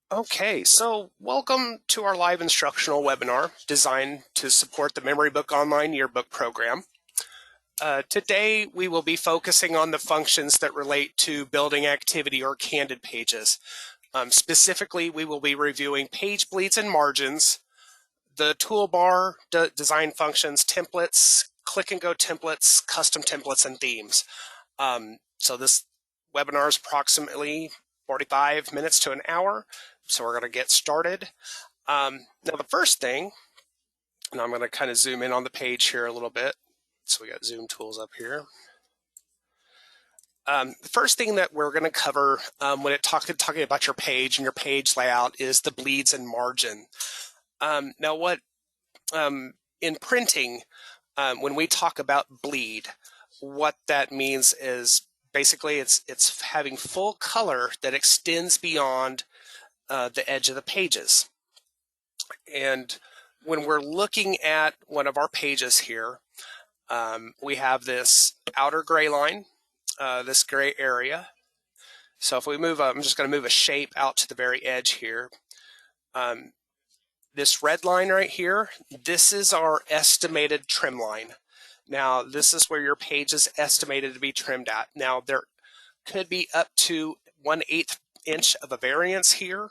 Okay, so welcome to our live instructional webinar designed to support the Memory Book Online Yearbook program. Today, we will be focusing on the functions that relate to building activity or candid pages. Specifically, we will be reviewing page bleeds and margins, the toolbar, design functions, templates, click and go templates, custom templates, and themes. So this webinar is approximately 45 minutes to an hour. So we're going to get started. Now the first thing, and I'm going to kind of zoom in on the page here a little bit. So we got zoom tools up here. The first thing that we're going to cover when talking about your page and your page layout is the bleeds and margin. Now what in printing, when we talk about bleed, what that means is basically it's having full color that extends beyond the edge of the pages. And when we're looking at one of our pages here, we have this outer gray line, this gray area. So if we move up, I'm just going to move a shape out to the very edge here. This red line right here, this is our estimated trim line. Now, this is where your page is estimated to be trimmed at. Now, there could be up to 1/8 inch of a variance here.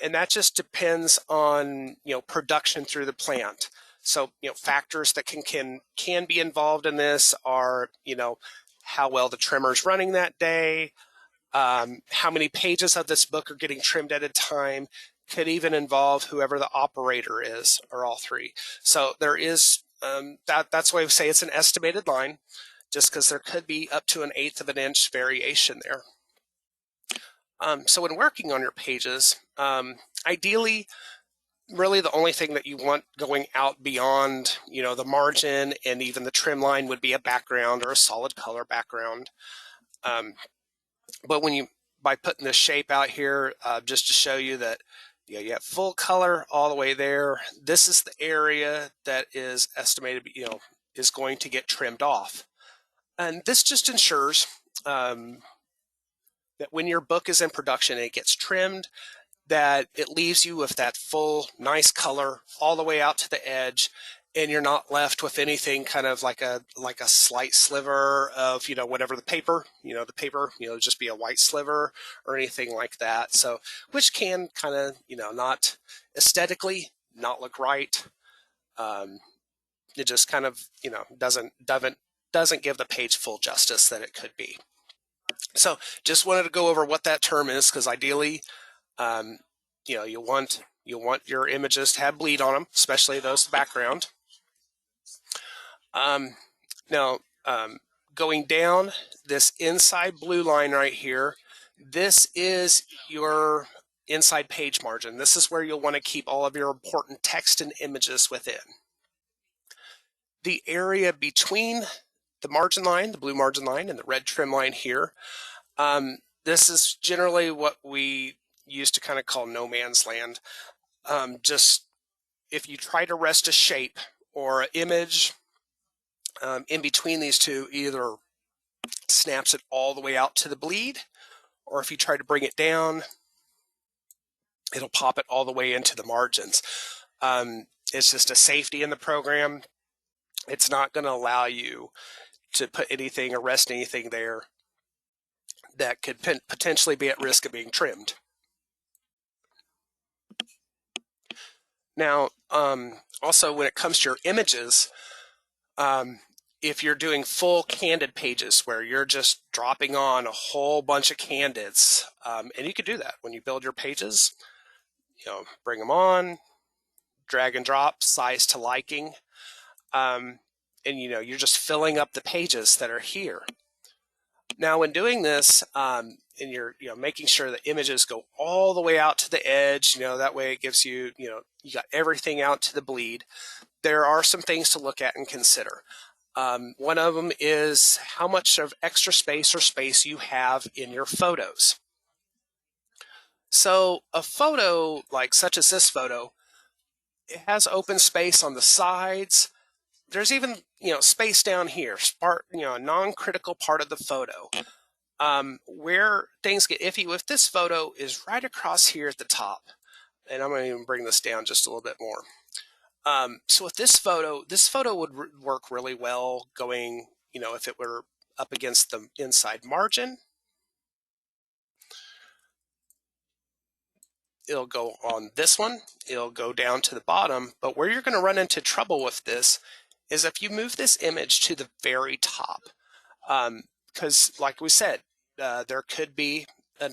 And that just depends on production through the plant. So factors that can be involved in this are how well the trimmer's running that day, how many pages of this book are getting trimmed at a time, could even involve whoever the operator is, or all three. So there is that's why we say it's an estimated line, just because there could be up to 1/8 of an inch variation there. So when working on your pages, ideally, really the only thing that you want going out beyond, the margin and even the trim line would be a background or a solid color background. But by putting this shape out here, just to show you that, you have full color all the way there. This is the area that is estimated, is going to get trimmed off. And this just ensures that when your book is in production and it gets trimmed, that it leaves you with that full, nice color all the way out to the edge, and you're not left with anything kind of like a slight sliver of, whatever the paper, just be a white sliver or anything like that. So, which can kind of, not aesthetically not look right. It just kind of, doesn't give the page full justice that it could be. So just wanted to go over what that term is, because ideally, you want your images to have bleed on them, especially those background. Now, going down this inside blue line right here, this is your inside page margin. This is where you'll want to keep all of your important text and images within. The area between the margin line, the blue margin line, and the red trim line here, this is generally what we used to kind of call no man's land. Just if you try to rest a shape or an image in between these two, either snaps it all the way out to the bleed, or if you try to bring it down, it'll pop it all the way into the margins. It's just a safety in the program. It's not going to allow you to put anything or rest anything there that could potentially be at risk of being trimmed. Now, also when it comes to your images, if you're doing full candid pages where you're just dropping on a whole bunch of candids, and you could do that when you build your pages, bring them on, drag and drop, size to liking, and you're just filling up the pages that are here. Now, when doing this, and you're making sure the images go all the way out to the edge, that way it gives you, you got everything out to the bleed. There are some things to look at and consider. One of them is how much of extra space or space you have in your photos. So a photo like such as this photo, it has open space on the sides. There's even space down here, a non-critical part of the photo. Where things get iffy with this photo is right across here at the top. And I'm going to even bring this down just a little bit more. So with this photo would work really well going, if it were up against the inside margin. It'll go on this one, it'll go down to the bottom, but where you're going to run into trouble with this is if you move this image to the very top. Because like we said, there could be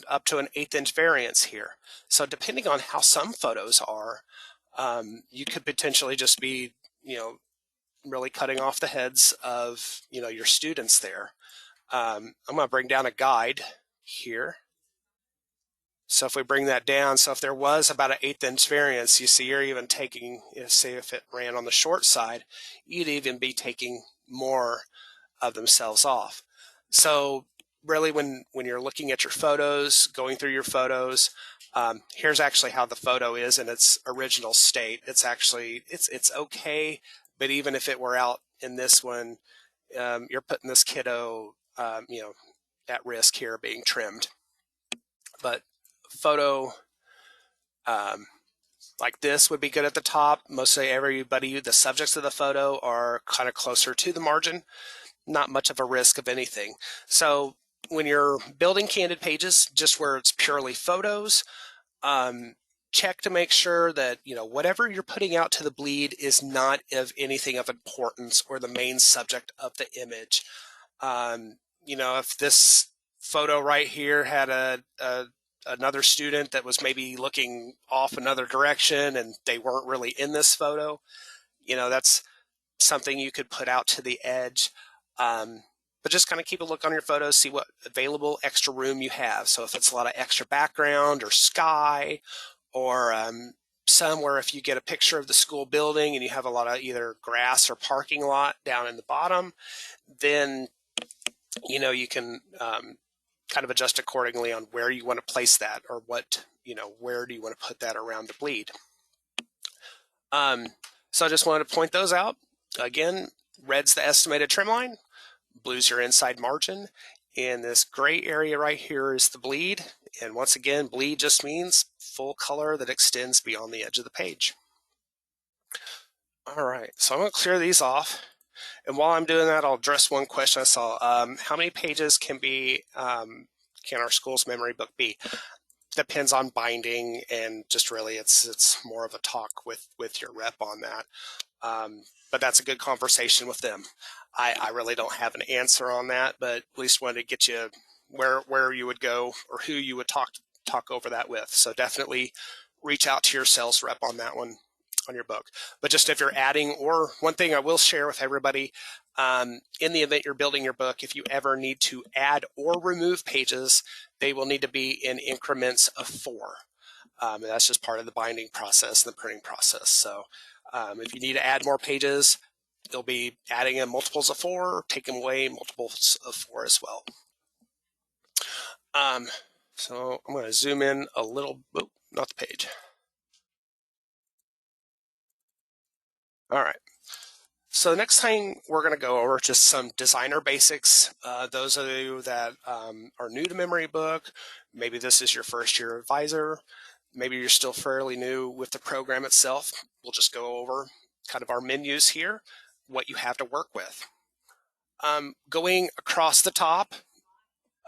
up to an 1/8 inch variance here. So depending on how some photos are, you could potentially just be, really cutting off the heads of, your students there. I'm going to bring down a guide here. So if we bring that down, so if there was about an 1/8 inch variance, you see you're even taking, say if it ran on the short side, you'd even be taking more of themselves off. So really when you're looking at your photos, going through your photos, here's actually how the photo is in its original state. It's actually, it's okay, but even if it were out in this one, you're putting this kiddo, at risk here of being trimmed. But photo like this would be good at the top. Mostly everybody, the subjects of the photo are kind of closer to the margin, not much of a risk of anything. So when you're building candid pages, just where it's purely photos, check to make sure that, whatever you're putting out to the bleed is not of anything of importance or the main subject of the image. If this photo right here had another student that was maybe looking off another direction and they weren't really in this photo, that's something you could put out to the edge. But just kind of keep a look on your photos, see what available extra room you have. So if it's a lot of extra background or sky, or somewhere if you get a picture of the school building and you have a lot of either grass or parking lot down in the bottom, then you can kind of adjust accordingly on where you want to place that, or where do you want to put that around the bleed. So I just wanted to point those out. Again, red's the estimated trim line, blue's your inside margin, and this gray area right here is the bleed. And once again, bleed just means full color that extends beyond the edge of the page. All right, so I'm going to clear these off. And while I'm doing that, I'll address one question I saw. How many pages can our school's memory book be? Depends on binding, and just really it's more of a talk with your rep on that. But that's a good conversation with them. I really don't have an answer on that, but at least wanted to get you where you would go or who you would talk over that with. So definitely reach out to your sales rep on that one on your book. But just if you're adding, or one thing I will share with everybody, in the event you're building your book, if you ever need to add or remove pages, they will need to be in increments of 4. And that's just part of the binding process and the printing process. So if you need to add more pages, they'll be adding in multiples of 4, or taking away multiples of 4 as well. So I'm going to zoom in a little, not the page. All right. So the next thing we're going to go over just some designer basics. Those of you that are new to Memory Book, maybe this is your first year advisor, maybe you're still fairly new with the program itself. We'll just go over kind of our menus here, what you have to work with. Going across the top,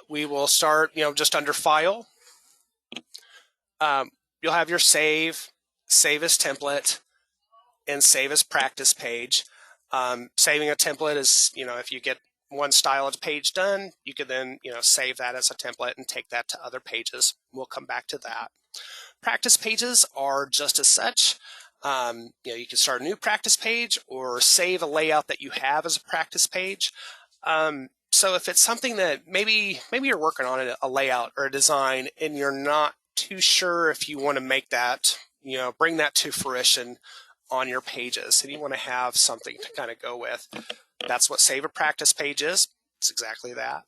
we will start, just under File. You'll have your Save as Template, and Save as Practice page. Saving a template is, if you get one style of page done, you can then, save that as a template and take that to other pages. We'll come back to that. Practice pages are just as such. You can start a new practice page or save a layout that you have as a practice page. So if it's something that maybe you're working on a layout or a design and you're not too sure if you want to make that, bring that to fruition on your pages, and you want to have something to kind of go with, that's what Save a Practice page is. It's exactly that.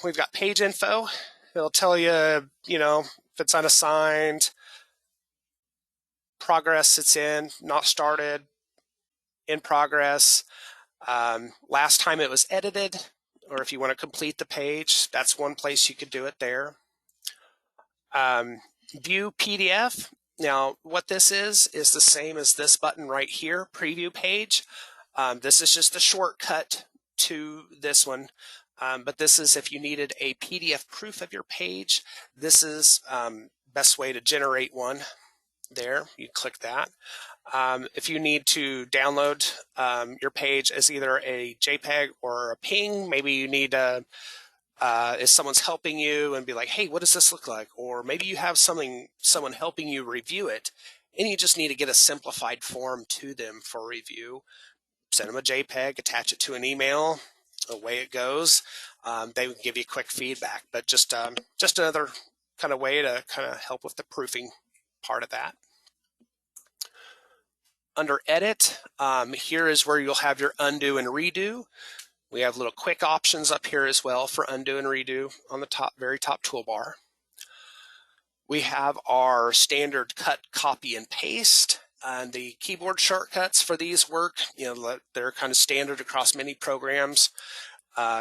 We've got page info. It'll tell you, if it's unassigned, progress it's in, not started, in progress, last time it was edited, or if you want to complete the page, that's one place you could do it there. View PDF. Now, what this is the same as this button right here, preview page. This is just a shortcut to this one, but this is if you needed a PDF proof of your page, this is best way to generate one. There, you click that. If you need to download your page as either a JPEG or a PNG, maybe you need if someone's helping you and be like, hey, what does this look like? Or maybe you have someone helping you review it, and you just need to get a simplified form to them for review. Send them a JPEG, attach it to an email, away it goes. They would give you quick feedback, but just another kind of way to kind of help with the proofing part of that. Under Edit, here is where you'll have your undo and redo. We have little quick options up here as well for undo and redo on the top, very top toolbar. We have our standard cut, copy, and paste. And the keyboard shortcuts for these work, they're kind of standard across many programs.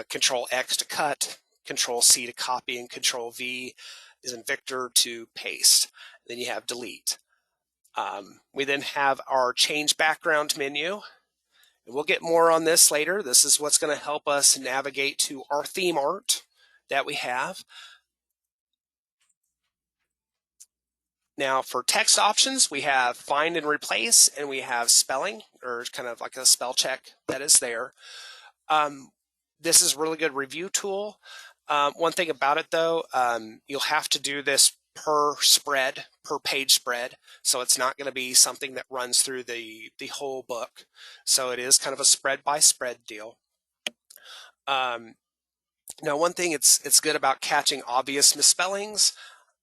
Control X to cut, Control C to copy, and Control V is in Victor to paste. Then you have delete. We then have our change background menu. And we'll get more on this later. This is what's going to help us navigate to our theme art that we have. Now for text options, we have find and replace, and we have spelling, or kind of like a spell check that is there. This is a really good review tool. One thing about it though, you'll have to do this per page spread. So it's not going to be something that runs through the whole book. So it is kind of a spread by spread deal. Now, one thing it's good about catching obvious misspellings.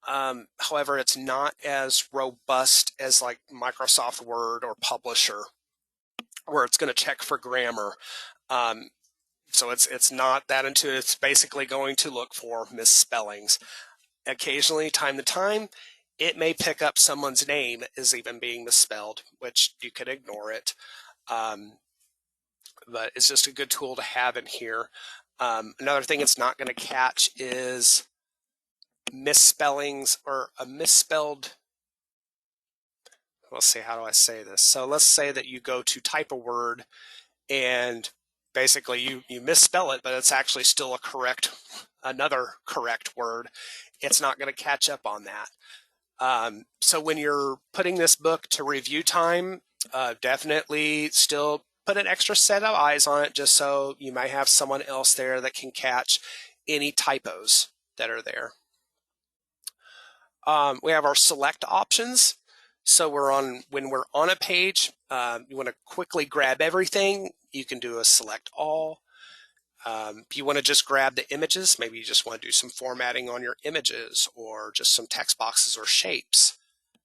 However, it's not as robust as like Microsoft Word or Publisher, where it's going to check for grammar. So it's not that intuitive. It's basically going to look for misspellings. Occasionally, time to time, it may pick up someone's name as even being misspelled, which you could ignore it. But it's just a good tool to have in here. Another thing it's not going to catch is misspellings or a misspelled. Let's see, how do I say this? So let's say that you go to type a word and basically you misspell it, but it's actually still another correct word. It's not going to catch up on that. So when you're putting this book to review time, definitely still put an extra set of eyes on it, just so you might have someone else there that can catch any typos that are there. We have our select options. So when we're on a page, you want to quickly grab everything, you can do a select all. If you want to just grab the images, maybe you just want to do some formatting on your images or just some text boxes or shapes.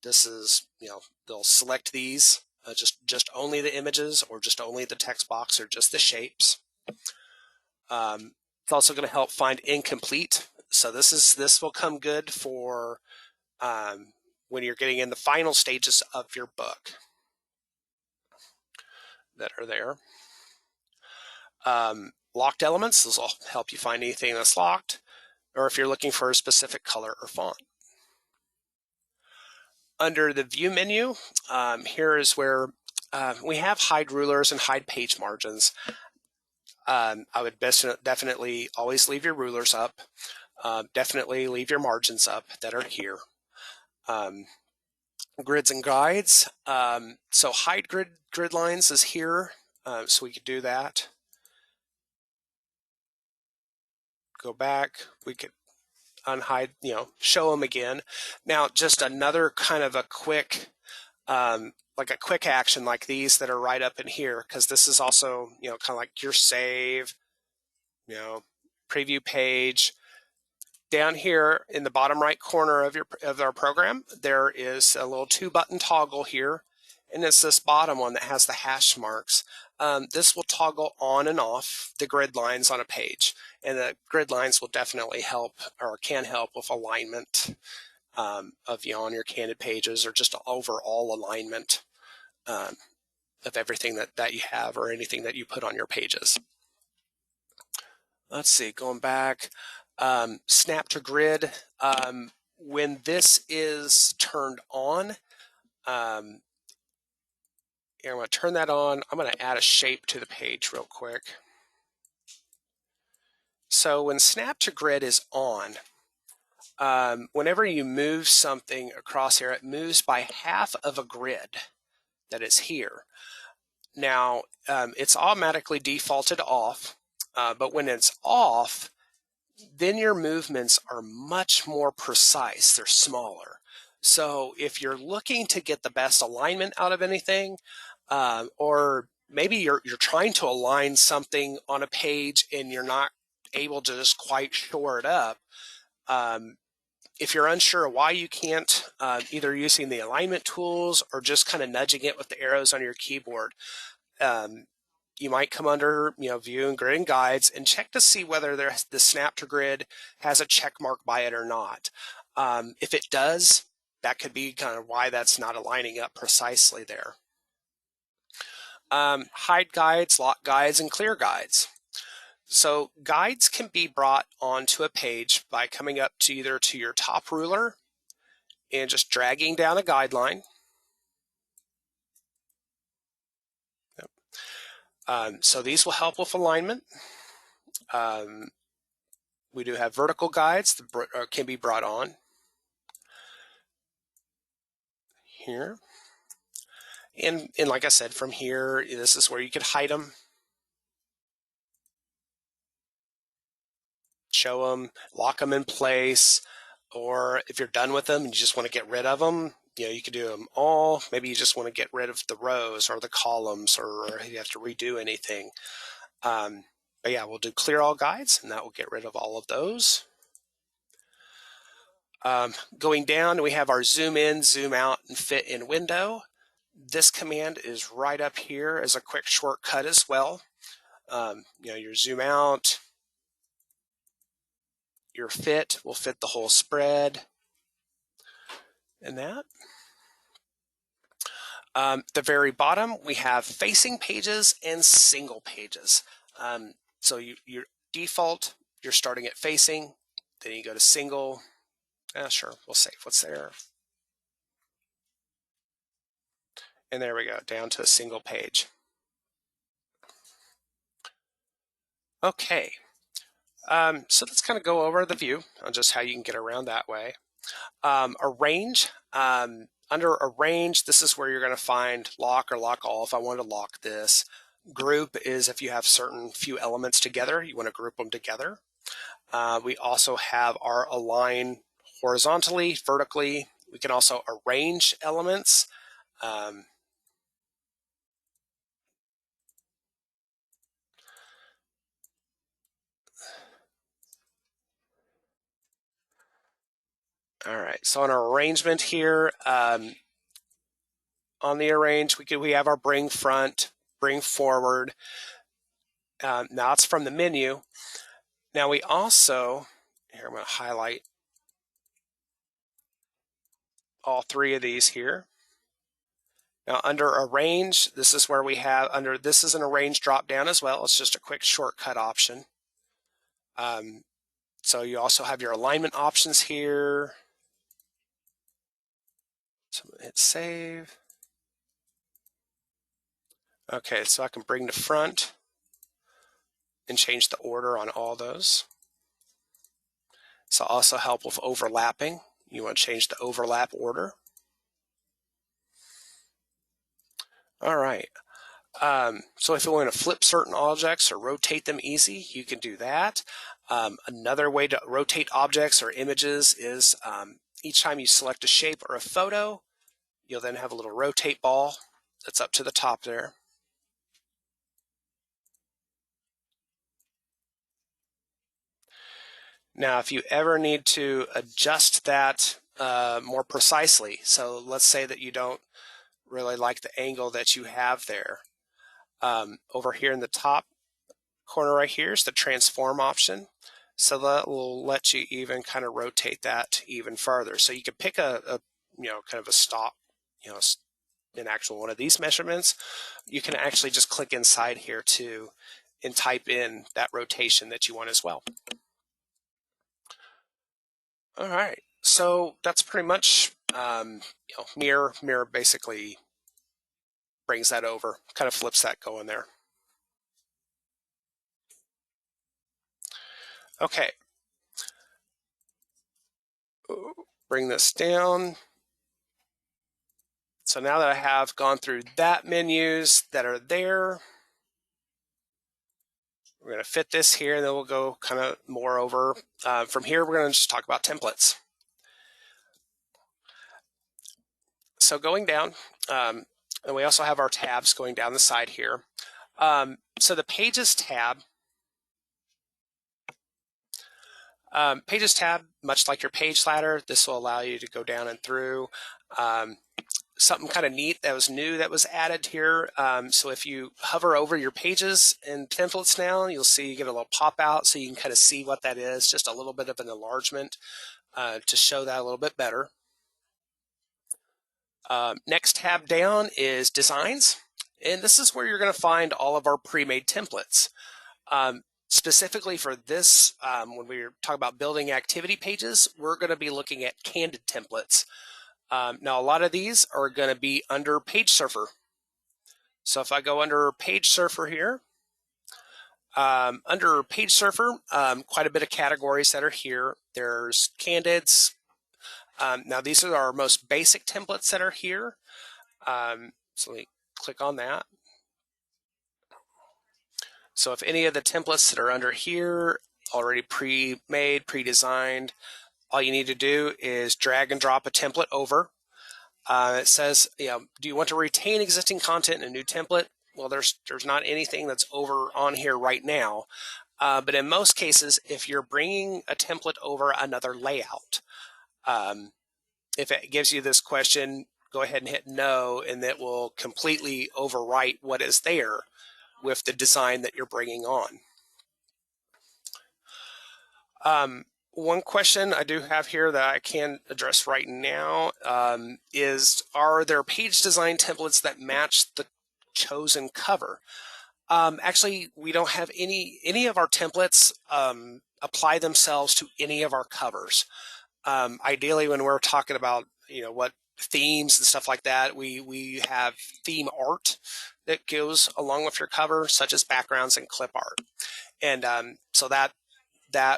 This is, they'll select these, just only the images or just only the text box or just the shapes. It's also going to help find incomplete. So this will come good for when you're getting in the final stages of your book that are there. Locked elements, those will help you find anything that's locked, or if you're looking for a specific color or font. Under the view menu, here is where we have hide rulers and hide page margins. I would definitely always leave your rulers up. Definitely leave your margins up that are here. Grids and guides. So hide grid lines is here, so we could do that. Go back, we could unhide, show them again. Now, just another kind of a quick, like a quick action like these that are right up in here, because this is also, kind of like your save, preview page. Down here in the bottom right corner of our program, there is a little 2-button toggle here, and it's this bottom one that has the hash marks. This will toggle on and off the grid lines on a page, and the grid lines will definitely help, or can help, with alignment of on your candid pages, or just overall alignment of everything that you have or anything that you put on your pages. let's see, going back, snap to grid. When this is turned on, here, I'm going to turn that on. I'm going to add a shape to the page real quick. So when snap to grid is on, whenever you move something across here, it moves by half of a grid that is here. Now, it's automatically defaulted off, but when it's off, then your movements are much more precise. They're smaller. So if you're looking to get the best alignment out of anything, or maybe you're trying to align something on a page and you're not able to just quite shore it up, if you're unsure why you can't, either using the alignment tools or just kind of nudging it with the arrows on your keyboard, you might come under, view and grid and guides and check to see whether the snap to grid has a check mark by it or not. If it does, that could be kind of why that's not aligning up precisely there. Hide guides, lock guides, and clear guides. So guides can be brought onto a page by coming up to either to your top ruler and just dragging down a guideline. So these will help with alignment. We do have vertical guides that can be brought on here. And like I said, from here, this is where you could hide them, show them, lock them in place, or if you're done with them and you just want to get rid of them, you could do them all. Maybe you just want to get rid of the rows or the columns, or you have to redo anything. But yeah, we'll do clear all guides, and that will get rid of all of those. Going down, we have our zoom in, zoom out, and fit in window. This command is right up here as a quick shortcut as well. Your zoom out, your fit will fit the whole spread, and that. The very bottom, we have facing pages and single pages. So your default, you're starting at facing, then you go to single. Sure, we'll save what's there. And there we go, down to a single page. Okay, so let's kind of go over the view on just how you can get around that way. Arrange, under arrange, this is where you're going to find lock or lock all if I want to lock this. Group is if you have certain few elements together, you want to group them together. We also have our align horizontally, vertically. We can also arrange elements. All right, so on our arrangement here, on the arrange, we have our bring front, bring forward. Now it's from the menu. Now we also, here I'm going to highlight all three of these here. Now under arrange, this is where we have, this is an arrange drop down as well. It's just a quick shortcut option. So you also have your alignment options here. So hit save. Okay, so I can bring the front and change the order on all those. So also help with overlapping. You want to change the overlap order. All right. So if you want to flip certain objects or rotate them easy, you can do that. Another way to rotate objects or images is each time you select a shape or a photo, you'll then have a little rotate ball that's up to the top there. Now, if you ever need to adjust that more precisely, so let's say that you don't really like the angle that you have there. Over here in the top corner right here is the transform option. So that will let you even kind of rotate that even farther. So you can pick a kind of a stop, in actual one of these measurements. You can actually just click inside here too and type in that rotation that you want as well. All right, so that's pretty much, mirror basically brings that over, kind of flips that going there. Okay, bring this down. So now that I have gone through that menus that are there, we're going to fit this here, and then we'll go kind of more over. From here, we're going to just talk about templates. So going down, and we also have our tabs going down the side here. So the Pages tab, much like your page ladder, this will allow you to go down and through. Something kind of neat that was new that was added here. So if you hover over your pages and templates now, you'll see you get a little pop out, so you can kind of see what that is, just a little bit of an enlargement to show that a little bit better. Next tab down is Designs, and this is where you're going to find all of our pre-made templates. Specifically for this, when we're talking about building activity pages, we're going to be looking at candid templates. Now, a lot of these are going to be under Page Surfer. So if I go under Page Surfer here, under Page Surfer, quite a bit of categories that are here. There's candids. Now, these are our most basic templates that are here. So let me click on that. So if any of the templates that are under here already pre-made, pre-designed, all you need to do is drag and drop a template over. It says, do you want to retain existing content in a new template? Well, there's not anything that's over on here right now. But in most cases, if you're bringing a template over another layout, if it gives you this question, go ahead and hit no, and it will completely overwrite what is there with the design that you're bringing on. One question I do have here that I can address right now is, are there page design templates that match the chosen cover? Actually, we don't have any of our templates apply themselves to any of our covers. Ideally, when we're talking about what themes and stuff like that, we have theme art that goes along with your cover, such as backgrounds and clip art, and so that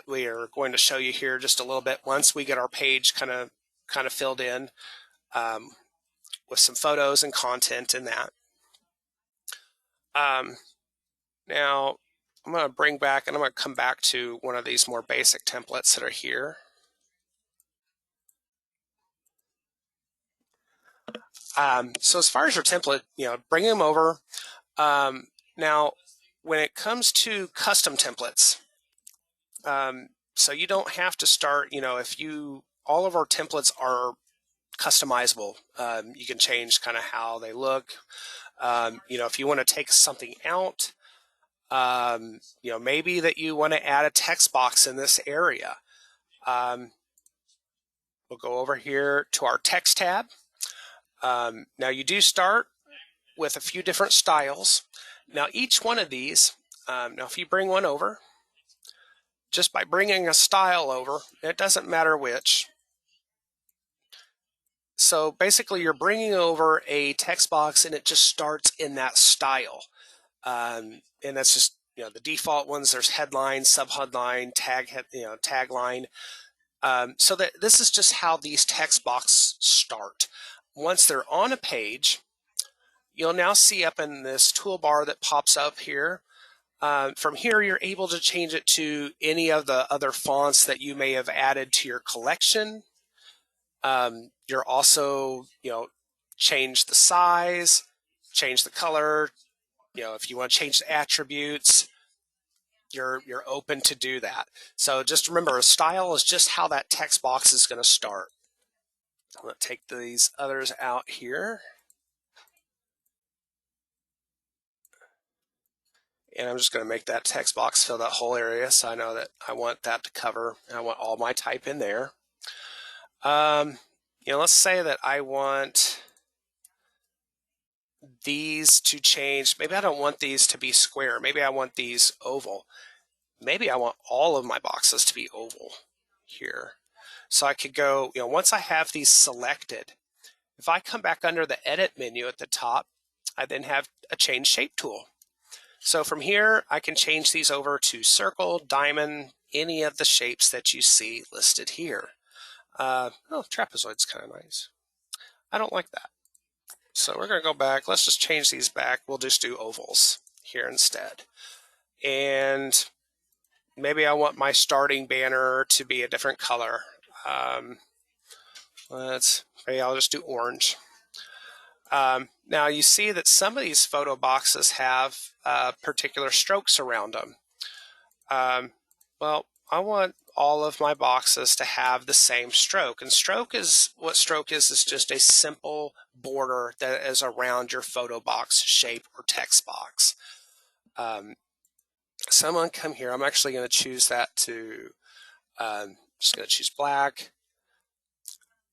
we are going to show you here just a little bit once we get our page kind of filled in with some photos and content in that. Now I'm going to bring back, and I'm going to come back to one of these more basic templates that are here. So as far as your template, bring them over. Now, when it comes to custom templates, so you don't have to start, all of our templates are customizable. You can change kind of how they look. If you want to take something out, maybe that you want to add a text box in this area. We'll go over here to our text tab. Now you do start with a few different styles. Now each one of these, now if you bring one over, just by bringing a style over, it doesn't matter which. So basically you're bringing over a text box and it just starts in that style. And that's just, the default ones. There's headline, subheadline, tagline. So that this is just how these text boxes start. Once they're on a page, you'll now see up in this toolbar that pops up here. From here, you're able to change it to any of the other fonts that you may have added to your collection. You're also, change the size, change the color. If you want to change the attributes, you're open to do that. So just remember, a style is just how that text box is going to start. I'm going to take these others out here. And I'm just going to make that text box fill that whole area, so I know that I want that to cover, and I want all my type in there. Let's say that I want these to change. Maybe I don't want these to be square. Maybe I want these oval. Maybe I want all of my boxes to be oval here. So I could go, once I have these selected, if I come back under the edit menu at the top, I then have a change shape tool. So from here, I can change these over to circle, diamond, any of the shapes that you see listed here. Trapezoid's kind of nice. I don't like that. So we're going to go back. Let's just change these back. We'll just do ovals here instead. And maybe I want my starting banner to be a different color. Maybe I'll just do orange. Now you see that some of these photo boxes have particular strokes around them. Well, I want all of my boxes to have the same stroke. And stroke is just a simple border that is around your photo box shape or text box. So I'm going to come here. I'm actually going to choose that to, just going to choose black.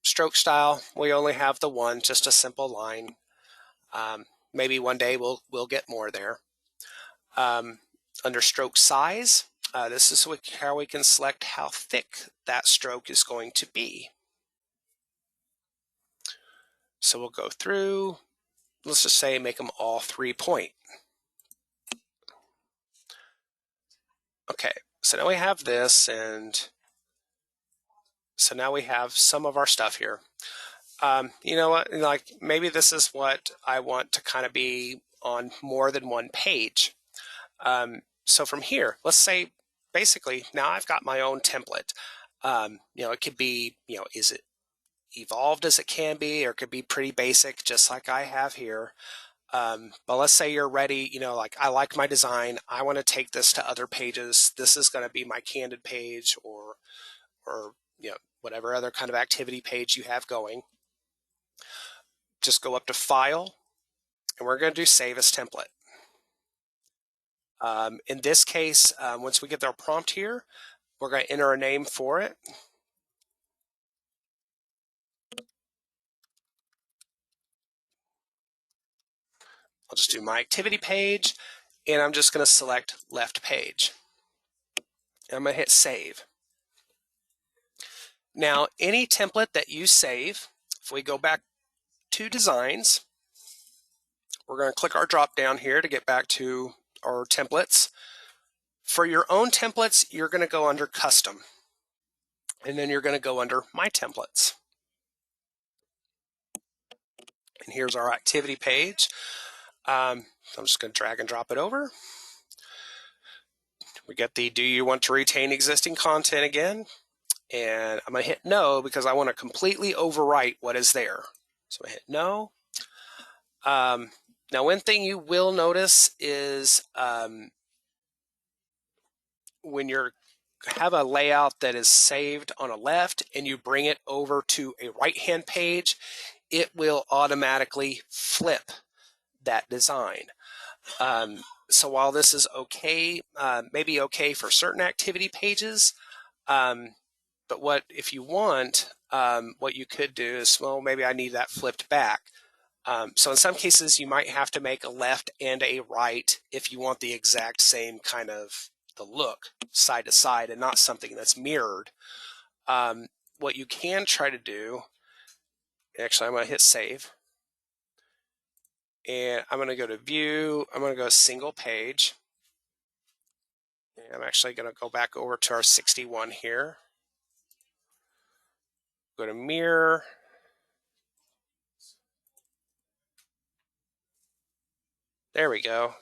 Stroke style, we only have the one, just a simple line. Maybe one day we'll get more there. Under stroke size, this is how we can select how thick that stroke is going to be. So we'll go through, let's just say make them all 3-point. Okay, so now we have this, and so now we have some of our stuff here. You know what, like maybe this is what I want to kind of be on more than one page. So from here, let's say basically now I've got my own template. It could be, is it evolved as it can be, or it could be pretty basic, just like I have here. But let's say you're ready, like I like my design. I want to take this to other pages. This is going to be my candid page or whatever other kind of activity page you have going. Just go up to File, and we're going to do Save as Template. In this case, once we get our prompt here, we're going to enter a name for it. I'll just do my activity page, and I'm just going to select left page. And I'm going to hit Save. Now, any template that you save, if we go back to Designs, we're going to click our drop down here to get back to our templates. For your own templates, you're going to go under Custom, and then you're going to go under My Templates. And here's our activity page. I'm just going to drag and drop it over. We get the do you want to retain existing content again? And I'm going to hit no because I want to completely overwrite what is there. So I hit no. Now, one thing you will notice is when you have a layout that is saved on a left and you bring it over to a right-hand page, it will automatically flip that design. So while this is okay, maybe okay for certain activity pages, but if you want, what you could do is, well, maybe I need that flipped back. So in some cases, you might have to make a left and a right if you want the exact same kind of the look side to side and not something that's mirrored. What you can try to do, actually, I'm going to hit Save. And I'm going to go to View. I'm going to go Single Page. And I'm actually going to go back over to our 61 here. Go to Mirror. There we go.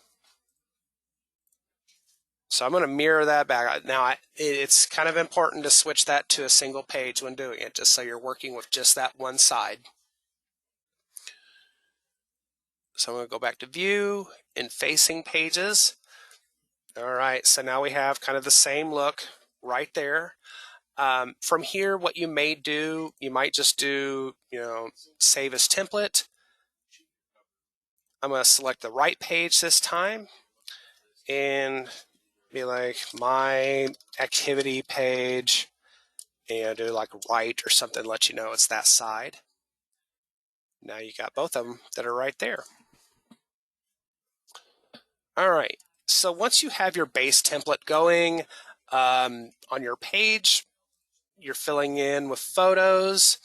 So I'm going to mirror that back. Now, it's kind of important to switch that to a single page when doing it, just so you're working with just that one side. So I'm going to go back to View and Facing Pages. All right, so now we have kind of the same look right there. From here, what you may do, you might just do, Save as Template. I'm going to select the right page this time and be like my activity page and do like right or something, let you know it's that side. Now you got both of them that are right there. All right, so once you have your base template going on your page, you're filling in with photos.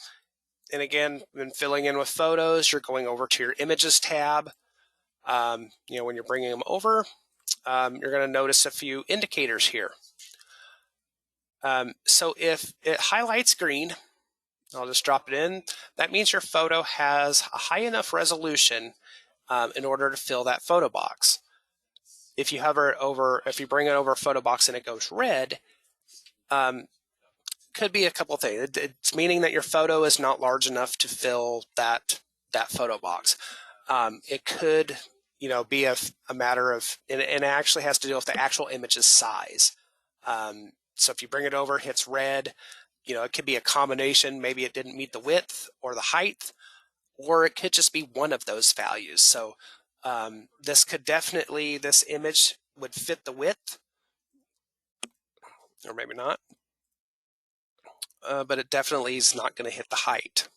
And again, when filling in with photos, you're going over to your images tab. When you're bringing them over, you're going to notice a few indicators here. So if it highlights green, I'll just drop it in. That means your photo has a high enough resolution in order to fill that photo box. If you bring it over a photo box and it goes red, could be a couple things. It's meaning that your photo is not large enough to fill that photo box. It could, be a matter of, and it actually has to do with the actual image's size. So if you bring it over, hits red, it could be a combination. Maybe it didn't meet the width or the height, or it could just be one of those values. So this image would fit the width, or maybe not, but it definitely is not going to hit the height.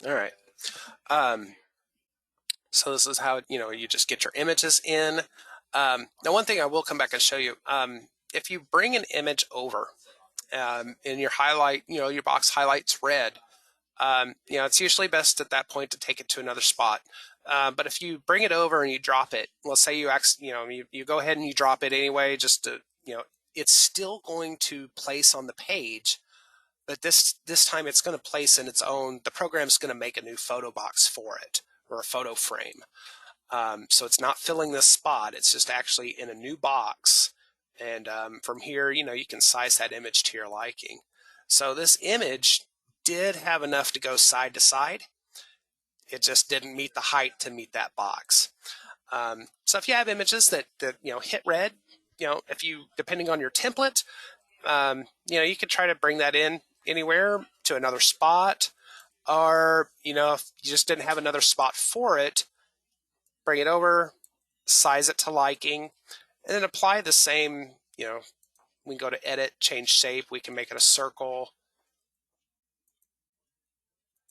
All right. So this is how, you just get your images in. Now, one thing I will come back and show you, if you bring an image over and your box highlights red, it's usually best at that point to take it to another spot. But if you bring it over and you drop it, let's say you go ahead and you drop it anyway, just to, it's still going to place on the page. But this time it's going to place in its own, the program's going to make a new photo box for it, or a photo frame. So it's not filling this spot, it's just actually in a new box. And from here, you can size that image to your liking. So this image did have enough to go side to side. It just didn't meet the height to meet that box. So if you have images that hit red, depending on your template, you could try to bring that in anywhere to another spot, or if you just didn't have another spot for it, bring it over, size it to liking, and then apply the same. We can go to edit, change shape, we can make it a circle,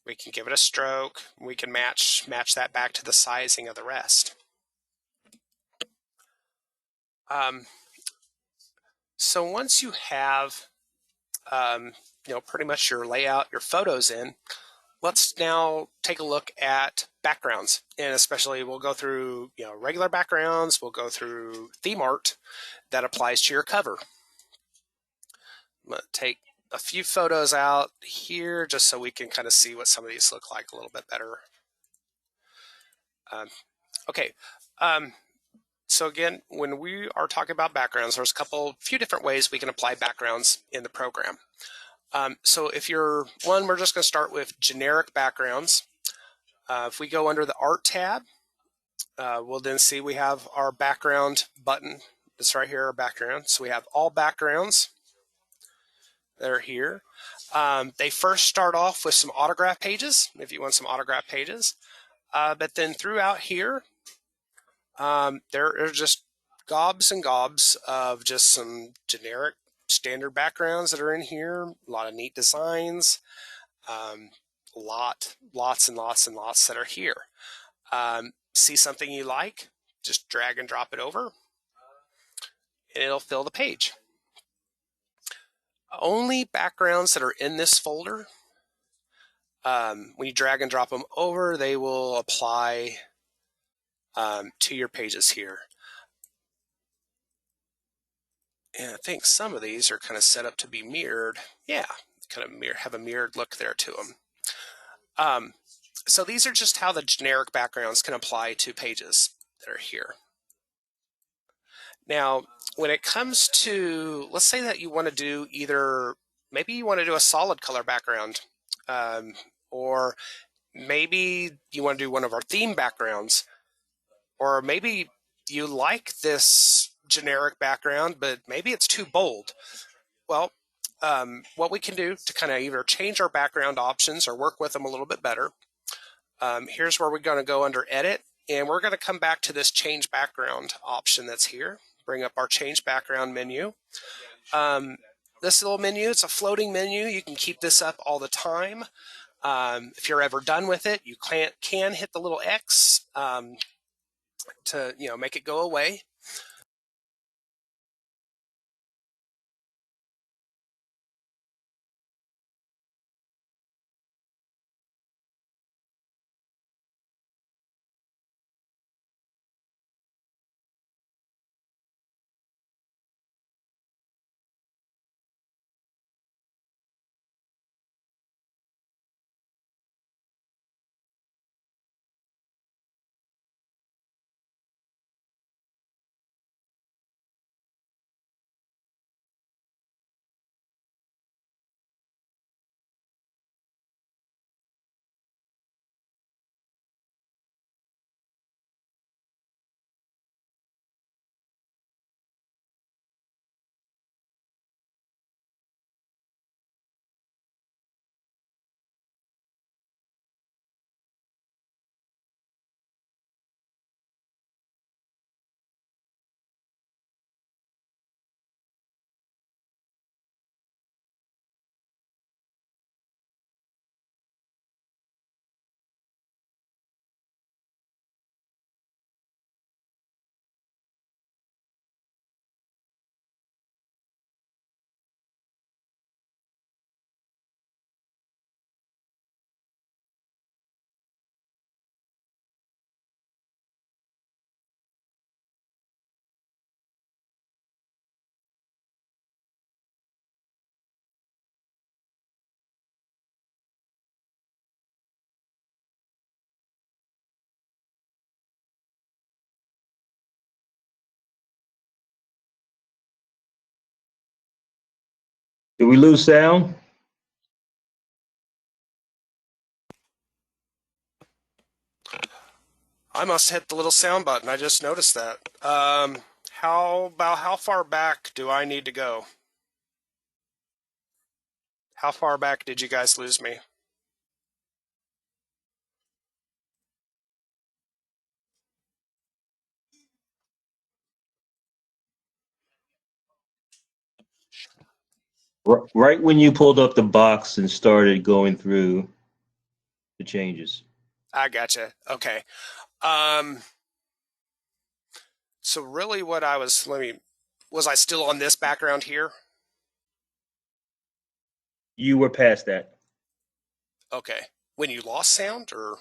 we can give it a stroke, we can match that back to the sizing of the rest. So once you have pretty much your layout, your photos in, let's now take a look at backgrounds, and especially we'll go through regular backgrounds, we'll go through theme art that applies to your cover. I'm going to take a few photos out here just so we can kind of see what some of these look like a little bit better. Okay, so again, when we are talking about backgrounds, there's a few different ways we can apply backgrounds in the program. So if we're just going to start with generic backgrounds. If we go under the Art tab, we'll then see we have our background button. This right here, our background. So we have all backgrounds that are here. They first start off with some autograph pages, if you want some autograph pages. But then throughout here, there are just gobs and gobs of just some generic standard backgrounds that are in here. A lot of neat designs, lots and lots and lots that are here. See something you like, just drag and drop it over, and it'll fill the page. Only backgrounds that are in this folder, when you drag and drop them over, they will apply to your pages here. And I think some of these are kind of set up to be mirrored. Yeah, kind of have a mirrored look there to them. So these are just how the generic backgrounds can apply to pages that are here. Now, when it comes to, let's say that you want to do maybe you want to do a solid color background, or maybe you want to do one of our theme backgrounds, or maybe you like this generic background, but maybe it's too bold. Well, what we can do to kind of either change our background options or work with them a little bit better, here's where we're going to go under Edit, and we're going to come back to this Change Background option that's here. bring up our change background menu. This little menu, it's a floating menu. You can keep this up all the time. If you're ever done with it, you can hit the little X to make it go away. Did we lose sound? I must hit the little sound button. I just noticed that. How far back do I need to go? How far back did you guys lose me? Right when you pulled up the box and started going through the changes. I gotcha. Okay. Um, so really what I was, was I still on this background here? You were past that. Okay. When you lost sound or?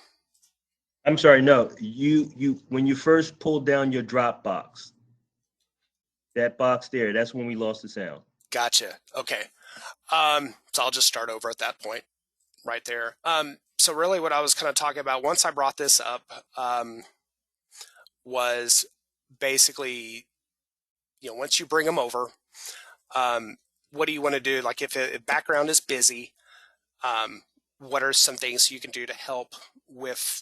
I'm sorry, no. You when you first pulled down your drop box, that box there, that's when we lost the sound. Gotcha. Okay. So I'll just start over at that point right there. So really what I was kind of talking about once I brought this up, was basically, once you bring them over, um, what do you want to do? Like if background is busy, um, what are some things you can do to help with,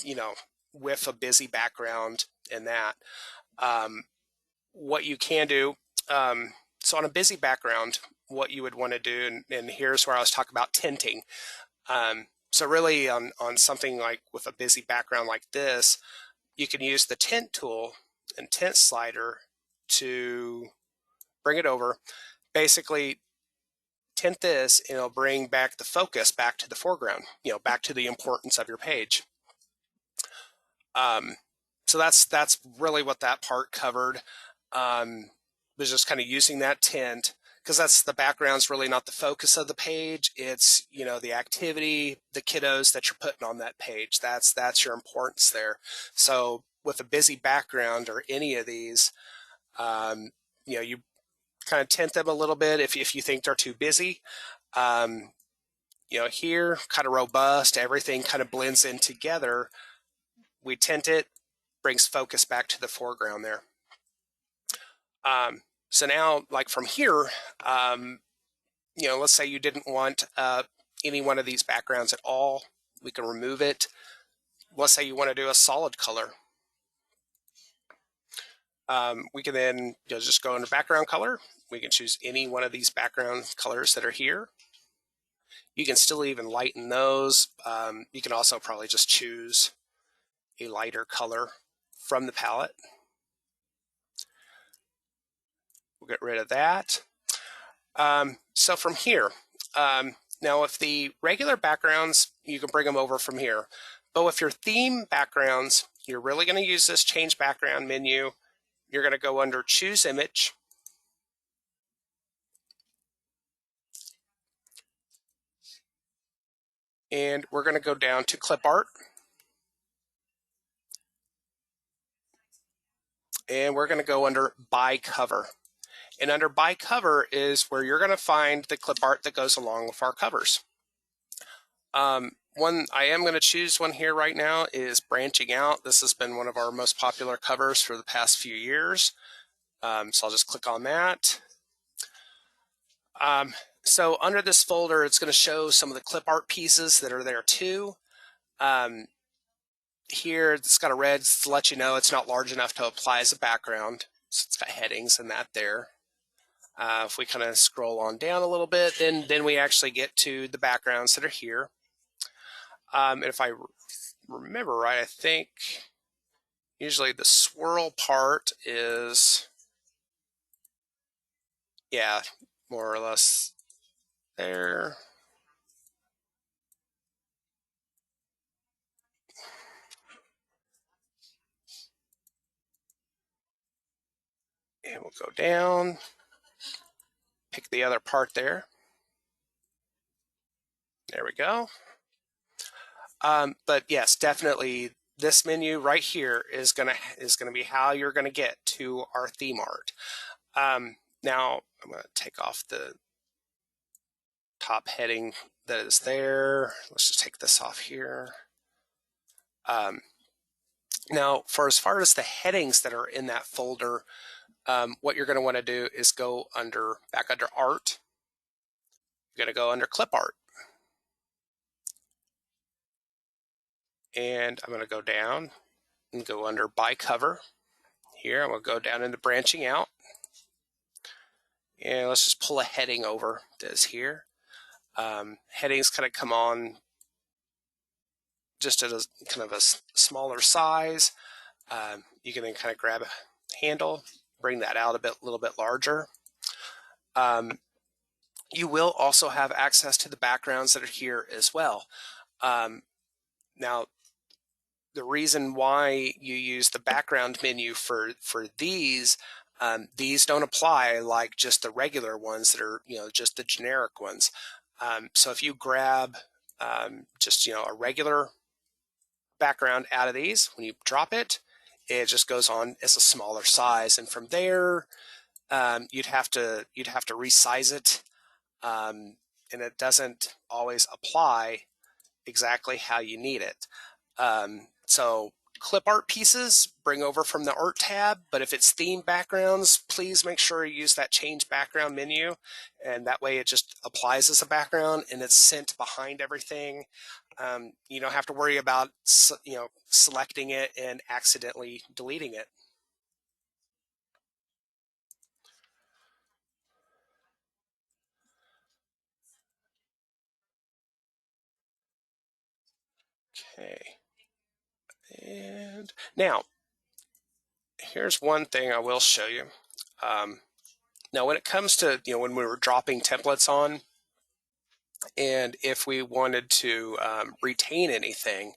with a busy background and that? Um, what you can do, so on a busy background, what you would want to do, and here's where I was talking about tinting. So really on something like with a busy background like this, you can use the tint tool and tint slider to bring it over. Basically, tint this and it'll bring back the focus back to the foreground, back to the importance of your page. Um, so that's really what that part covered. Was just kind of using that tint because that's the background's really not the focus of the page. It's the activity, the kiddos that you're putting on that page. That's your importance there. So with a busy background or any of these, you kind of tint them a little bit if you think they're too busy. Um, here, kind of robust, everything kind of blends in together. We tint it, brings focus back to the foreground there. So now, like from here, let's say you didn't want any one of these backgrounds at all. We can remove it. Let's say you want to do a solid color. We can then just go into background color. We can choose any one of these background colors that are here. You can still even lighten those. You can also probably just choose a lighter color from the palette. We'll get rid of that. So from here, now if the regular backgrounds, you can bring them over from here. But with your theme backgrounds, you're really going to use this change background menu. You're going to go under choose image. And we're going to go down to clip art. And we're going to go under by cover. And under by cover is where you're going to find the clip art that goes along with our covers. One I am going to choose one here right now is branching out. This has been one of our most popular covers for the past few years. So I'll just click on that. So under this folder, it's going to show some of the clip art pieces that are there too. Here, it's got a red to let you know it's not large enough to apply as a background. So it's got headings and that there. If we kind of scroll on down a little bit, then we actually get to the backgrounds that are here. And if I remember right, I think usually the swirl part is, yeah, more or less there. And we'll go down, pick the other part there. There we go. But yes, definitely this menu right here is gonna be how you're gonna get to our theme art. Now I'm gonna take off the top heading that is there. Let's just take this off here. Now, for as far as the headings that are in that folder, what you're going to want to do is go back under art. You're going to go under clip art. And I'm going to go down and go under by cover. Here, I'm going to go down into branching out. And let's just pull a heading over this here. Headings kind of come on just at a kind of a smaller size. You can then kind of grab a handle, bring that out a little bit larger. You will also have access to the backgrounds that are here as well. Now, the reason why you use the background menu for these don't apply like just the regular ones that are, just the generic ones. So if you grab just, a regular background out of these, when you drop it, it just goes on as a smaller size. And from there, you'd have to resize it. And it doesn't always apply exactly how you need it. So clip art pieces bring over from the art tab, but if it's theme backgrounds, please make sure you use that change background menu, and that way it just applies as a background and it's sent behind everything. You don't have to worry about selecting it and accidentally deleting it. Okay. And now, here's one thing I will show you. Now, when it comes to, when we were dropping templates on, and if we wanted to retain anything,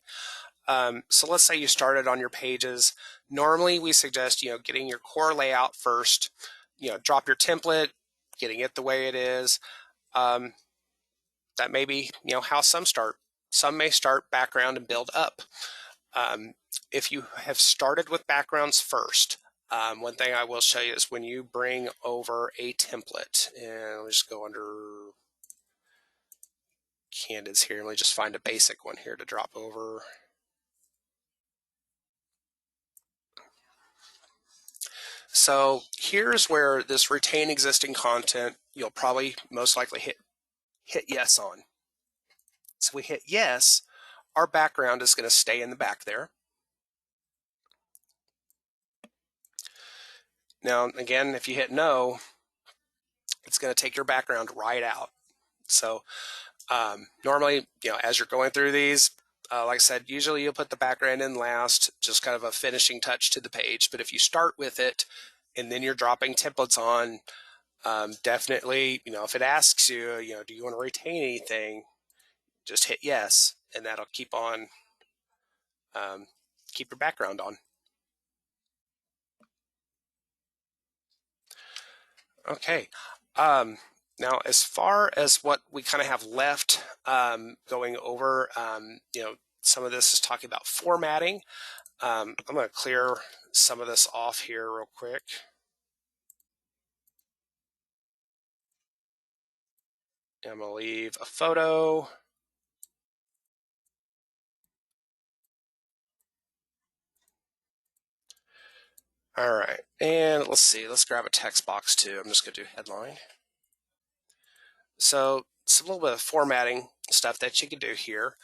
so let's say you started on your pages. Normally, we suggest, getting your core layout first, drop your template, getting it the way it is. That may be, how some start. Some may start background and build up. If you have started with backgrounds first, one thing I will show you is when you bring over a template, and we'll just go under candids here, and we just find a basic one here to drop over. So here's where this retain existing content, you'll probably most likely hit yes on. So we hit yes, our background is going to stay in the back there. Now, again, if you hit no, it's going to take your background right out. So normally, as you're going through these, like I said, usually you'll put the background in last, just kind of a finishing touch to the page. But if you start with it, and then you're dropping templates on, definitely, if it asks you, do you want to retain anything, just hit yes, and that'll keep on, keep your background on. Okay. Now, as far as what we kind of have left, going over, some of this is talking about formatting. I'm going to clear some of this off here real quick. I'm going to leave a photo. All right, and let's see, let's grab a text box too. I'm just going to do headline. So it's a little bit of formatting stuff that you can do here.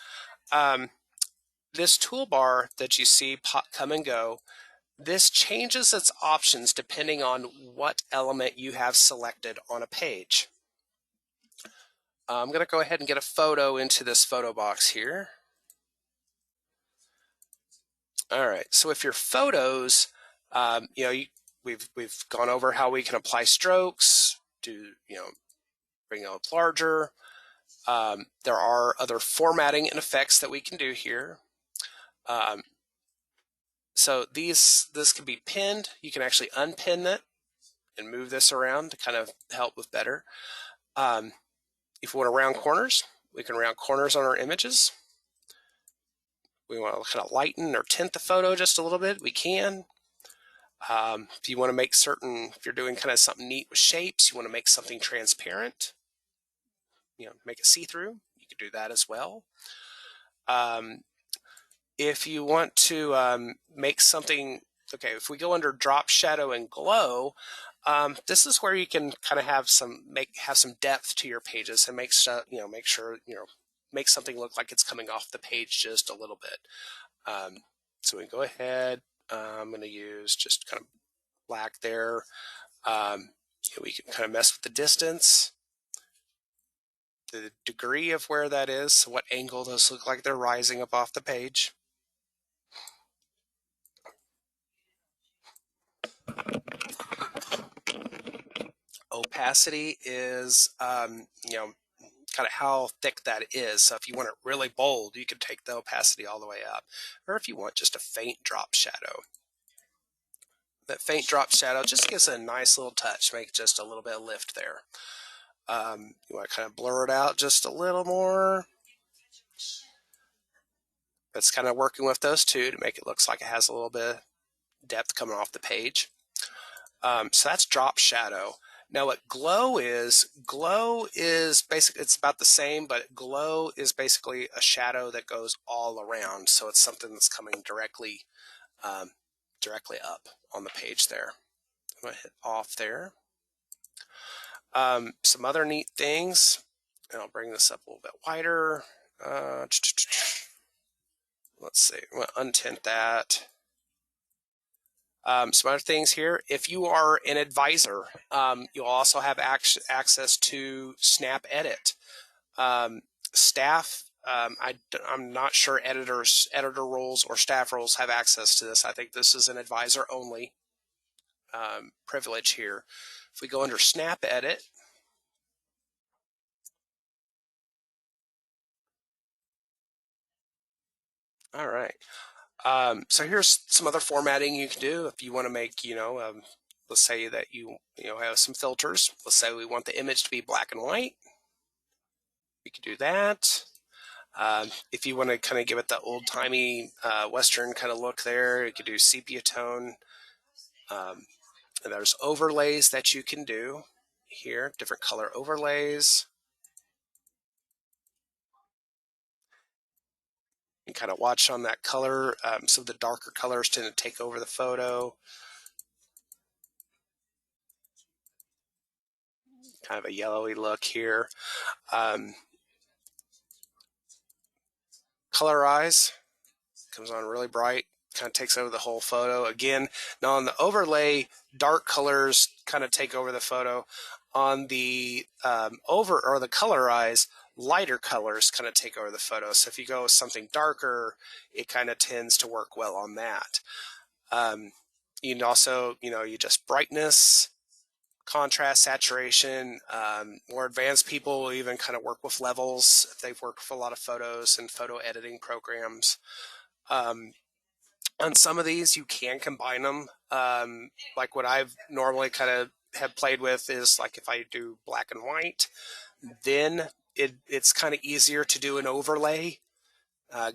This toolbar that you see come and go, this changes its options depending on what element you have selected on a page. I'm going to go ahead and get a photo into this photo box here. All right, so if your photos, we've gone over how we can apply strokes, bring it up larger. There are other formatting and effects that we can do here. So this can be pinned. You can actually unpin it and move this around to kind of help with better. If we want to round corners, we can round corners on our images. We want to kind of lighten or tint the photo just a little bit, we can. If you want to make certain, if you're doing kind of something neat with shapes, you want to make something transparent, make it see-through, you can do that as well. If you want to make something, okay, if we go under drop shadow and glow, this is where you can kind of have some depth to your pages and make sure make something look like it's coming off the page just a little bit. So we can go ahead. I'm going to use just kind of black there. We can kind of mess with the distance, the degree of where that is, so what angle those look like they're rising up off the page. Opacity is, kind of how thick that is. So if you want it really bold, you can take the opacity all the way up. Or if you want just a faint drop shadow. That faint drop shadow just gives it a nice little touch, make just a little bit of lift there. You want to kind of blur it out just a little more. That's kind of working with those two to make it look like it has a little bit of depth coming off the page. So that's drop shadow. Now what glow is basically, it's about the same, but glow is basically a shadow that goes all around. So it's something that's coming directly up on the page there. I'm going to hit off there. Some other neat things, and I'll bring this up a little bit wider. Let's see, I'm going to untint that. Some other things here, if you are an advisor, you'll also have access to Snap Edit. Staff, I'm not sure editor roles or staff roles have access to this. I think this is an advisor only privilege here. If we go under Snap Edit, all right. So here's some other formatting you can do if you want to make, let's say that you have some filters. Let's say we want the image to be black and white. We could do that. If you want to kind of give it the old-timey Western kind of look there, you could do sepia tone. And there's overlays that you can do here, different color overlays. You can kind of watch on that color. Some of the darker colors tend to take over the photo. Kind of a yellowy look here. Colorize comes on really bright, kind of takes over the whole photo. Again, now on the overlay, dark colors kind of take over the photo. On the the colorize, lighter colors kind of take over the photo. So if you go with something darker, it kind of tends to work well on that. You can also, you adjust brightness, contrast, saturation. More advanced people will even kind of work with levels if they've worked with a lot of photos and photo editing programs. On some of these, you can combine them. Like what I've normally kind of have played with is like if I do black and white, then it's kind of easier to do an overlay.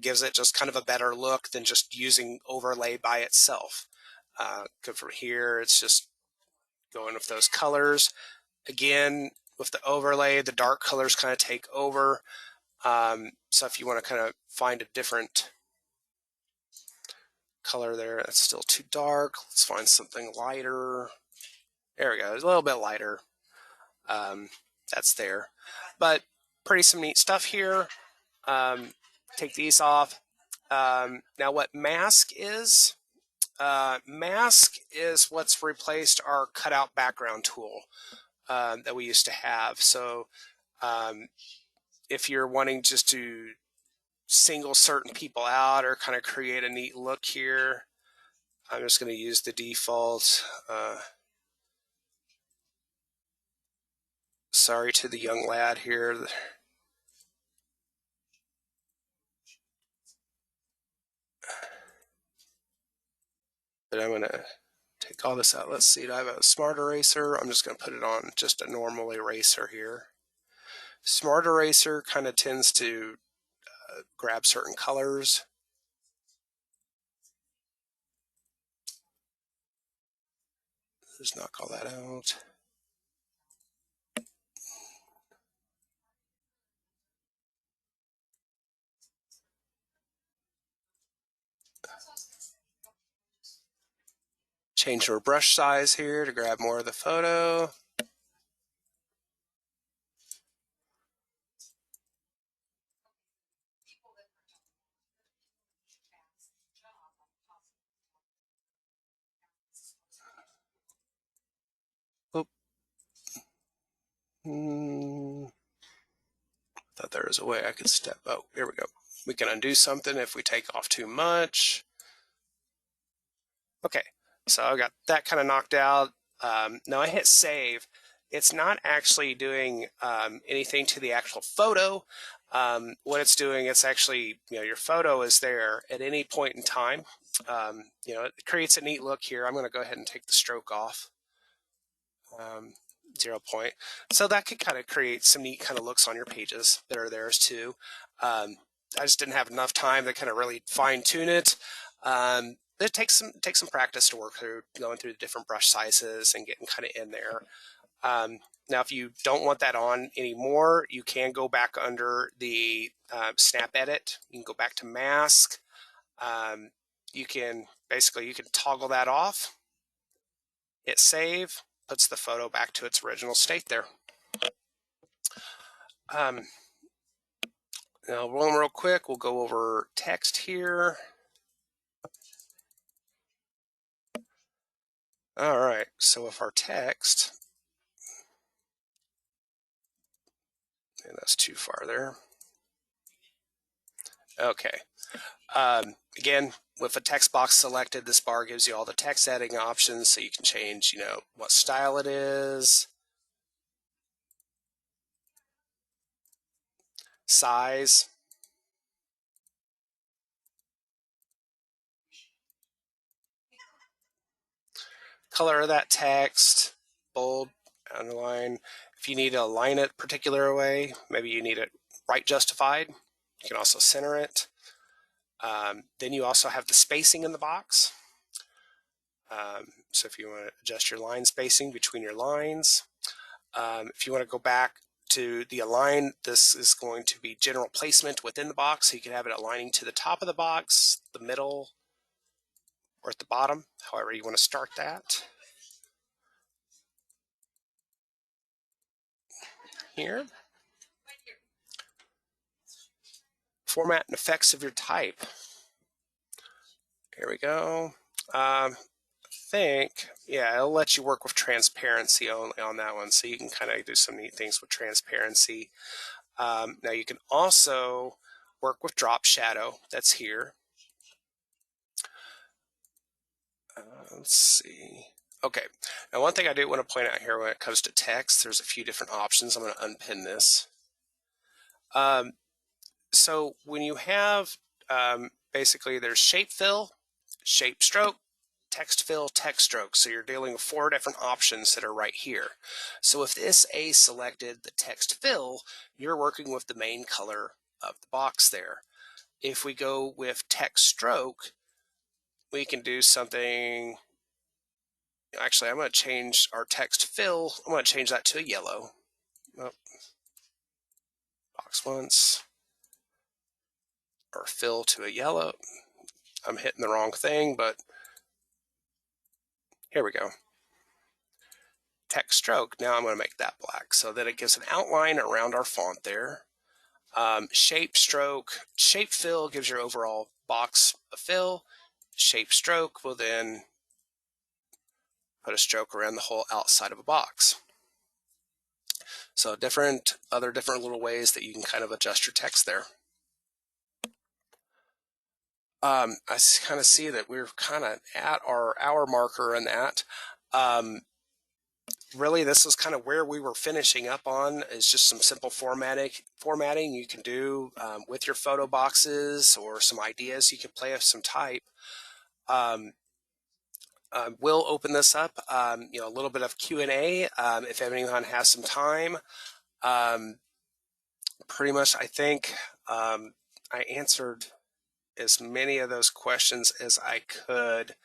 Gives it just kind of a better look than just using overlay by itself. Because from here, it's just going with those colors. Again, with the overlay, the dark colors kind of take over. So if you want to kind of find a different color there, that's still too dark. Let's find something lighter. There we go. It's a little bit lighter. That's there. But pretty some neat stuff here. Take these off. Now what mask is what's replaced our cutout background tool that we used to have. So if you're wanting just to single certain people out or kind of create a neat look here, I'm just going to use the default. Sorry to the young lad here. But I'm going to take all this out. Let's see. I have a smart eraser. I'm just going to put it on just a normal eraser here. Smart eraser kind of tends to grab certain colors. Just knock all that out. Change our brush size here to grab more of the photo. Oh, thought there was a way I could step. Oh, here we go. We can undo something if we take off too much. Okay, so I got that kind of knocked out. Now I hit save. It's not actually doing anything to the actual photo. What it's doing, it's actually, your photo is there at any point in time. It creates a neat look here. I'm going to go ahead and take the stroke off. 0 point. So that could kind of create some neat kind of looks on your pages that are theirs too. I just didn't have enough time to kind of really fine tune it. It takes some practice to work through going through the different brush sizes and getting kind of in there. Now, if you don't want that on anymore, you can go back under the snap edit. You can go back to mask. You can toggle that off, hit save, puts the photo back to its original state there. Now, one real quick, we'll go over text here. All right, so if our text, and that's too far there. Okay. Again, with a text box selected, this bar gives you all the text editing options, so you can change, what style it is, size, color of that text, bold, underline. If you need to align it a particular way, maybe you need it right justified, you can also center it. Then you also have the spacing in the box. So if you want to adjust your line spacing between your lines, if you want to go back to the align, this is going to be general placement within the box. So you can have it aligning to the top of the box, the middle, or at the bottom, however you want to start that. Here. Format and effects of your type. Here we go. It'll let you work with transparency only on that one, so you can kind of do some neat things with transparency. Now you can also work with drop shadow. That's here. let's see. Okay, now one thing I do want to point out here when it comes to text, there's a few different options. I'm going to unpin this. So when you have, basically there's shape fill, shape stroke, text fill, text stroke. So you're dealing with 4 different options that are right here. So if this A selected the text fill, you're working with the main color of the box there. If we go with text stroke, we can do something. Actually, I'm going to change our text fill. I'm going to change that to a yellow. Oh, box once, or fill to a yellow. I'm hitting the wrong thing, but here we go. Text stroke. Now I'm going to make that black so that it gives an outline around our font there. Shape stroke, shape fill gives your overall box a fill. Shape stroke will then put a stroke around the whole outside of a box. So other different little ways that you can kind of adjust your text there. I kind of see that we're kind of at our hour marker in that. Really, this is kind of where we were finishing up on, is just some simple formatting you can do with your photo boxes, or some ideas you can play with some type. We'll open this up, a little bit of Q&A if anyone has some time. Pretty much, I think I answered as many of those questions as I could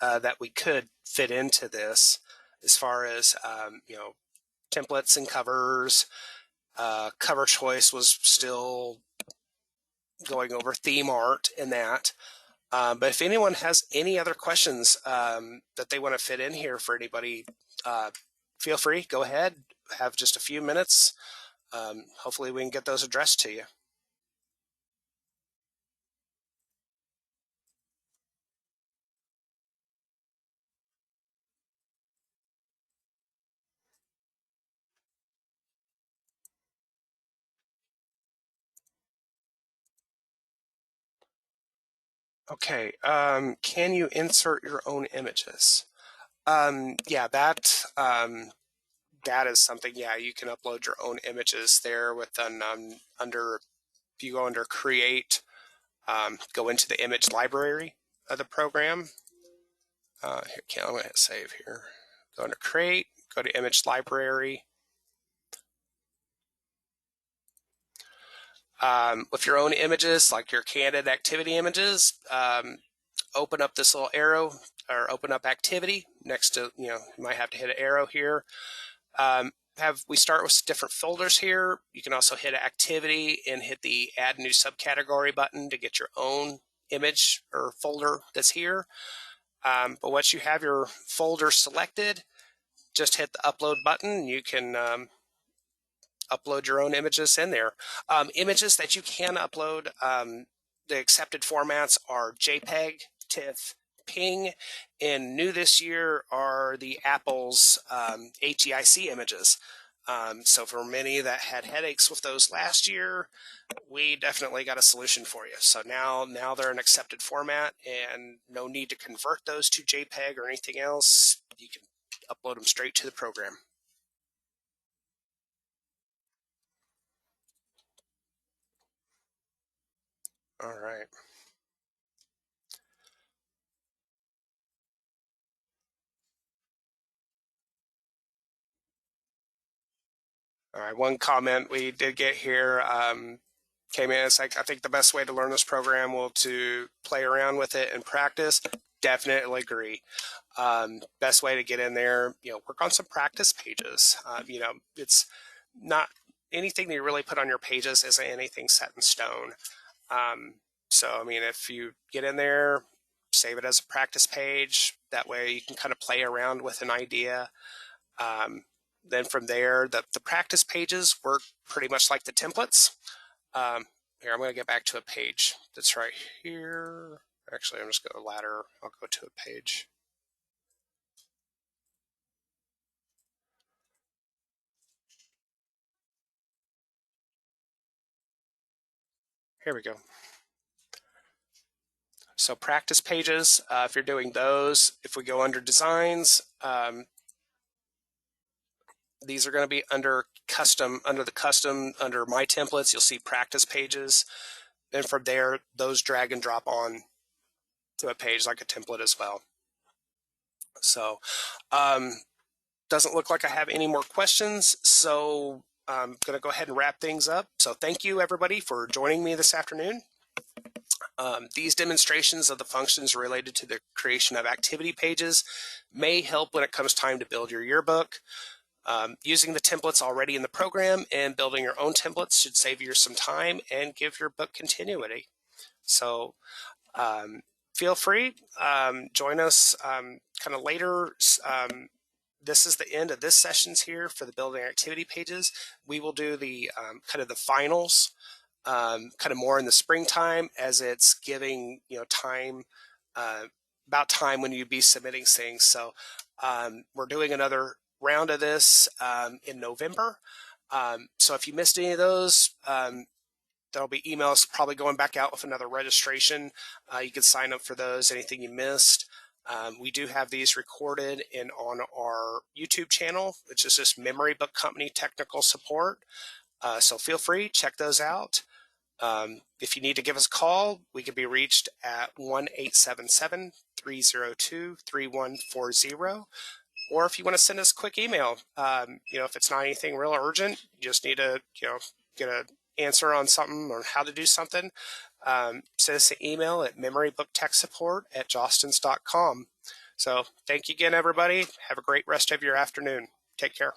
that we could fit into this, as far as templates and covers. Cover choice was still going over theme art and that. But if anyone has any other questions that they want to fit in here for anybody, feel free, go ahead, have just a few minutes. Hopefully we can get those addressed to you. Okay, can you insert your own images? Yeah, that is something. Yeah, you can upload your own images there with under, if you go under create, go into the image library of the program. Here, I'm going to hit save here. Go under create, go to image library. With your own images, like your candid activity images, open up this little arrow, or open up activity next to, you might have to hit an arrow here. We start with different folders here. You can also hit activity and hit the add new subcategory button to get your own image or folder that's here. But once you have your folder selected, just hit the upload button. You can upload your own images in there. Images that you can upload, the accepted formats are JPEG, TIFF, PNG, and new this year are the Apple's HEIC images. So for many that had headaches with those last year, we definitely got a solution for you. So now they're an accepted format, and no need to convert those to JPEG or anything else. You can upload them straight to the program. All right. All right. One comment we did get here came in. It's like, I think the best way to learn this program will to play around with it and practice. Definitely agree. Best way to get in there, work on some practice pages. It's not anything that you really put on your pages isn't anything set in stone. So, I mean, if you get in there, save it as a practice page. That way you can kind of play around with an idea. Then from there, the practice pages work pretty much like the templates. Here, I'm going to get back to a page that's right here. Actually, I'm just going to ladder. I'll go to a page. Here we go. So practice pages, if you're doing those, if we go under designs, these are going to be under custom, under my templates, you'll see practice pages. And from there, those drag and drop on to a page like a template as well. So doesn't look like I have any more questions. So I'm going to go ahead and wrap things up. So thank you everybody for joining me this afternoon. These demonstrations of the functions related to the creation of activity pages may help when it comes time to build your yearbook. Using the templates already in the program and building your own templates should save you some time and give your book continuity. So feel free, join us kind of later. This is the end of this sessions here for the building activity pages. We will do the kind of the finals kind of more in the springtime, as it's giving time about time when you'd be submitting things. So we're doing another round of this in November. So if you missed any of those, there'll be emails probably going back out with another registration. You can sign up for those, anything you missed. We do have these recorded on our YouTube channel, which is just Memory Book Company Technical Support. So feel free, check those out. If you need to give us a call, we can be reached at 1-877-302-3140. Or if you want to send us a quick email, if it's not anything real urgent, you just need to, get an answer on something or how to do something, send us an email at memorybooktechsupport@jostens.com. So thank you again, everybody. Have a great rest of your afternoon. Take care.